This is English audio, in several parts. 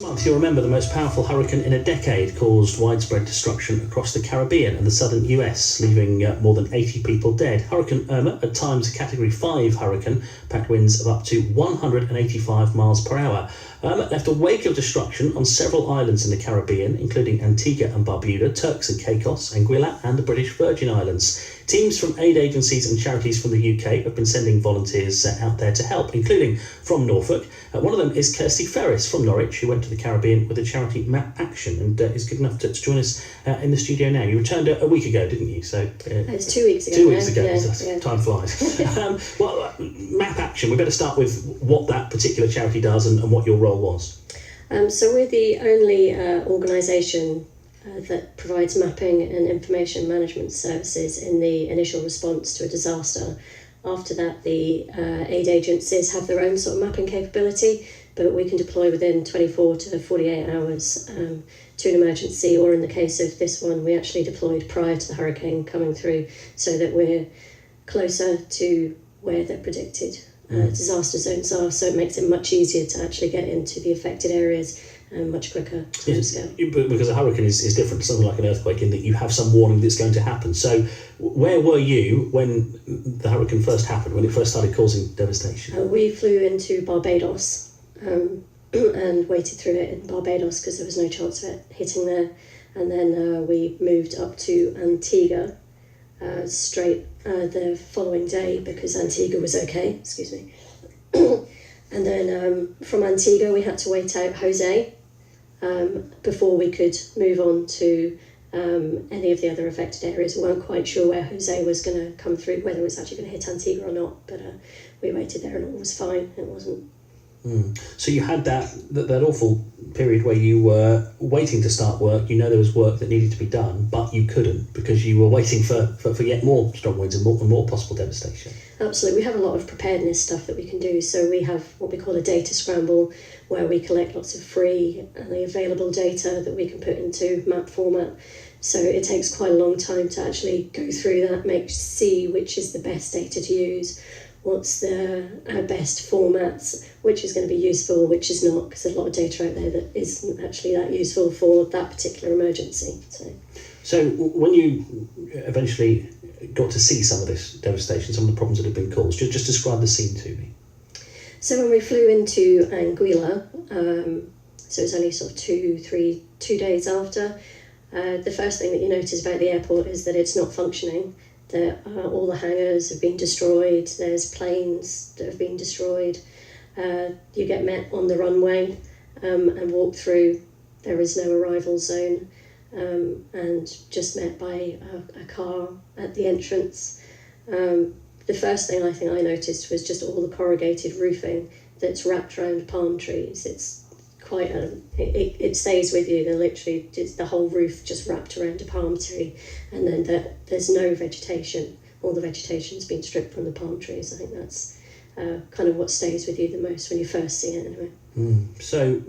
You'll remember the most powerful hurricane in a decade caused widespread destruction across the Caribbean and the southern US, leaving more than 80 people dead. Hurricane Irma, at times a Category 5 hurricane, packed winds of up to 185 miles per hour. Irma left a wake of destruction on several islands in the Caribbean, including Antigua and Barbuda, Turks and Caicos, Anguilla and the British Virgin Islands. Teams from aid agencies and charities from the UK have been sending volunteers out there to help, including from Norfolk. One of them is Kirsty Ferris from Norwich, who went to the Caribbean with the charity MapAction and is good enough to join us in the studio now. You returned a week ago, didn't you? So it's 2 weeks ago. 2 weeks ago. Yeah. Time flies. MapAction, we better start with what that particular charity does and what your role was. So we're the only organisation that provides mapping and information management services in the initial response to a disaster. After that, the aid agencies have their own sort of mapping capability, but we can deploy within 24 to 48 hours to an emergency, or in the case of this one, we actually deployed prior to the hurricane coming through so that we're closer to where the predicted disaster zones are, so it makes it much easier to actually get into the affected areas much quicker timescale. Because a hurricane is different to something like an earthquake in that you have some warning that's going to happen. So where were you when the hurricane first happened, when it first started causing devastation? We flew into Barbados and waited through it in Barbados because there was no chance of it hitting there. And then we moved up to Antigua straight the following day because Antigua was okay, and then from Antigua we had to wait out Jose before we could move on to any of the other affected areas. We weren't quite sure where Jose was going to come through, whether it was actually going to hit Antigua or not, but we waited there and all was fine. It wasn't. So you had that awful period where you were waiting to start work. You know there was work that needed to be done, but you couldn't because you were waiting for yet more strong winds and more possible devastation. Absolutely. We have a lot of preparedness stuff that we can do. So we have what we call a data scramble, where we collect lots of free and available data that we can put into map format. So it takes quite a long time to actually go through that, see which is the best data to use, what's the best formats, which is going to be useful, which is not, because there's a lot of data out there that isn't actually that useful for that particular emergency. So when you eventually got to see some of this devastation, some of the problems that had been caused, just describe the scene to me. So when we flew into Anguilla, so it was only sort of 2 days after, the first thing that you notice about the airport is that it's not functioning. That all the hangars have been destroyed, there's planes that have been destroyed. You get met on the runway and walk through, there is no arrival zone, and just met by a car at the entrance. The first thing I think I noticed was just all the corrugated roofing that's wrapped around palm trees. It's quite it stays with you. They're literally the whole roof just wrapped around a palm tree, and then there's no vegetation. All the vegetation's been stripped from the palm trees. I think that's kind of what stays with you the most when you first see it anyway. So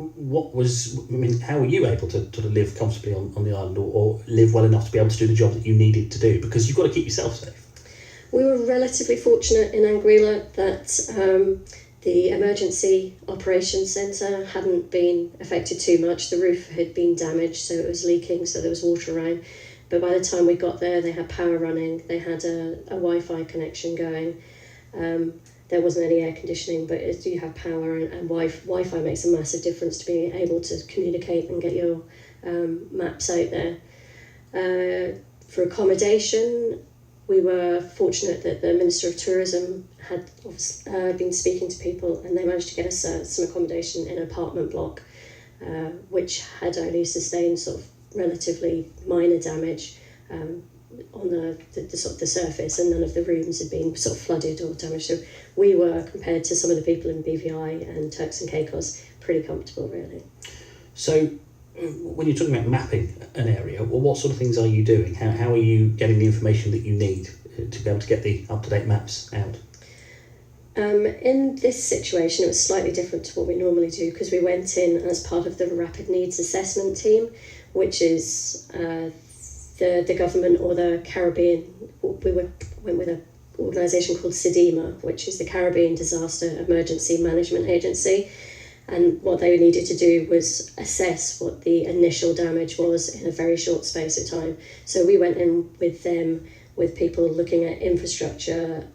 how were you able to sort of live comfortably on the island or live well enough to be able to do the job that you needed to do? Because you've got to keep yourself safe. We were relatively fortunate in Anguilla that the emergency operations centre hadn't been affected too much. The roof had been damaged, so it was leaking, so there was water around. But by the time we got there, they had power running, they had a Wi-Fi connection going. There wasn't any air conditioning, but you have power, and Wi-Fi makes a massive difference to being able to communicate and get your maps out there. For accommodation, we were fortunate that the Minister of Tourism had been speaking to people, and they managed to get us some accommodation in an apartment block, which had only sustained sort of relatively minor damage on the sort of the surface, and none of the rooms had been sort of flooded or damaged. So we were, compared to some of the people in BVI and Turks and Caicos, pretty comfortable, really. So when you're talking about mapping an area, well, what sort of things are you doing? How are you getting the information that you need to be able to get the up-to-date maps out? In this situation, it was slightly different to what we normally do, because we went in as part of the Rapid Needs Assessment Team, which is the government or the Caribbean. We went with an organisation called CDEMA, which is the Caribbean Disaster Emergency Management Agency. And what they needed to do was assess what the initial damage was in a very short space of time. So we went in with them, with people looking at infrastructure,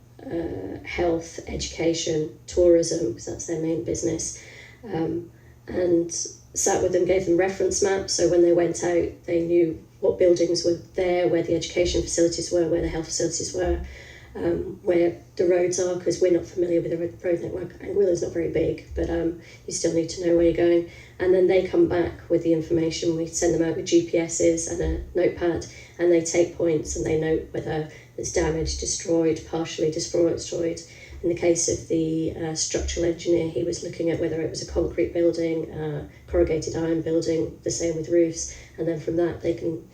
health, education, tourism, because that's their main business, and sat with them, gave them reference maps, so when they went out they knew what buildings were there, where the education facilities were, where the health facilities were, where the roads are, because we're not familiar with the road network. Anguilla's not very big, but you still need to know where you're going. And then they come back with the information. We send them out with GPSs and a notepad, and they take points and they note whether it's damaged, destroyed, partially destroyed. In the case of the structural engineer, he was looking at whether it was a concrete building, corrugated iron building, the same with roofs, and then from that they can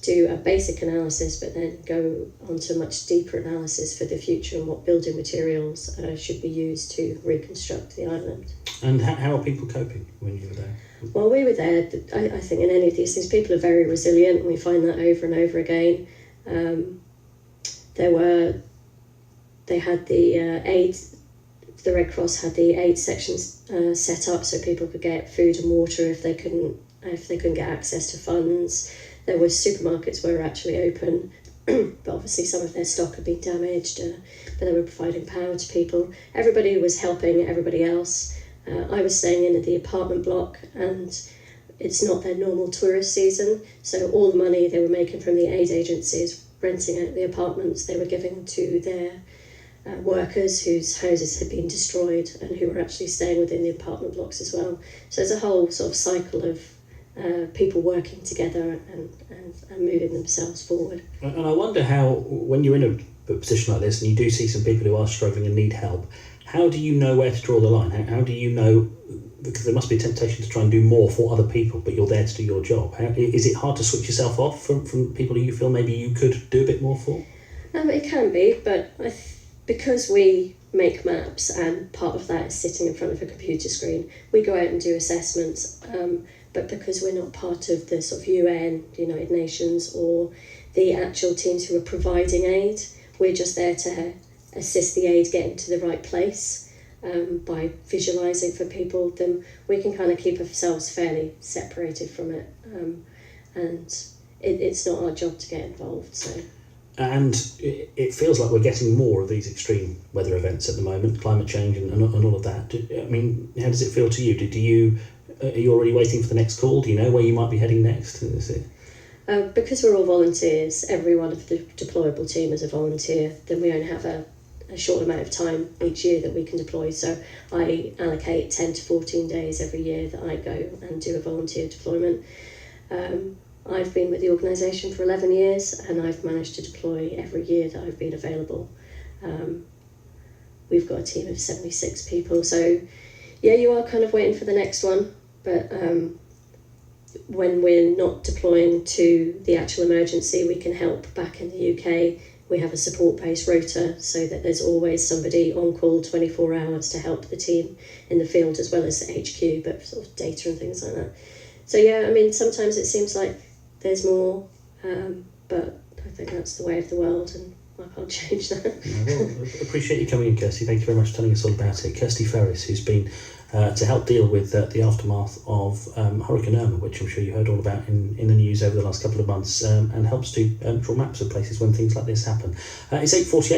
do a basic analysis, but then go on to a much deeper analysis for the future and what building materials should be used to reconstruct the island. And how are people coping when you were there? While we were there, I think in any of these things, people are very resilient, and we find that over and over again. They had the aid, the Red Cross had the aid sections set up so people could get food and water if they couldn't get access to funds. There were supermarkets were actually open, but obviously some of their stock had been damaged, but they were providing power to people. Everybody was helping everybody else. I was staying in the apartment block, and it's not their normal tourist season, so all the money they were making from the aid agencies, renting out the apartments, they were giving to their workers whose houses had been destroyed and who were actually staying within the apartment blocks as well. So there's a whole sort of cycle of people working together and moving themselves forward. And I wonder how, when you're in a position like this and you do see some people who are struggling and need help, how do you know where to draw the line? How do you know, because there must be a temptation to try and do more for other people, but you're there to do your job. Is it hard to switch yourself off from people who you feel maybe you could do a bit more for? It can be, but because we make maps and part of that is sitting in front of a computer screen, we go out and do assessments, but because we're not part of the sort of UN, the United Nations, or the actual teams who are providing aid, we're just there to assist the aid getting to the right place. By visualising for people, then we can kind of keep ourselves fairly separated from it, and it's not our job to get involved. So. And it feels like we're getting more of these extreme weather events at the moment, climate change and all of that. I mean, how does it feel to you? Are you already waiting for the next call? Do you know where you might be heading next? Because we're all volunteers, every one of the deployable team is a volunteer, then we only have a short amount of time each year that we can deploy. So I allocate 10 to 14 days every year that I go and do a volunteer deployment. I've been with the organisation for 11 years and I've managed to deploy every year that I've been available. We've got a team of 76 people, so yeah, you are kind of waiting for the next one, but when we're not deploying to the actual emergency, we can help back in the UK. We have a support-based rota so that there's always somebody on call 24 hours to help the team in the field as well as the HQ, but sort of data and things like that. So yeah, I mean, sometimes it seems like there's more, but I think that's the way of the world and I can't change that. Well, appreciate you coming in, Kirsty. Thank you very much for telling us all about it. Kirsty Ferris, who's been to help deal with the aftermath of Hurricane Irma, which I'm sure you heard all about in the news over the last couple of months, and helps to draw maps of places when things like this happen. It's 8:48.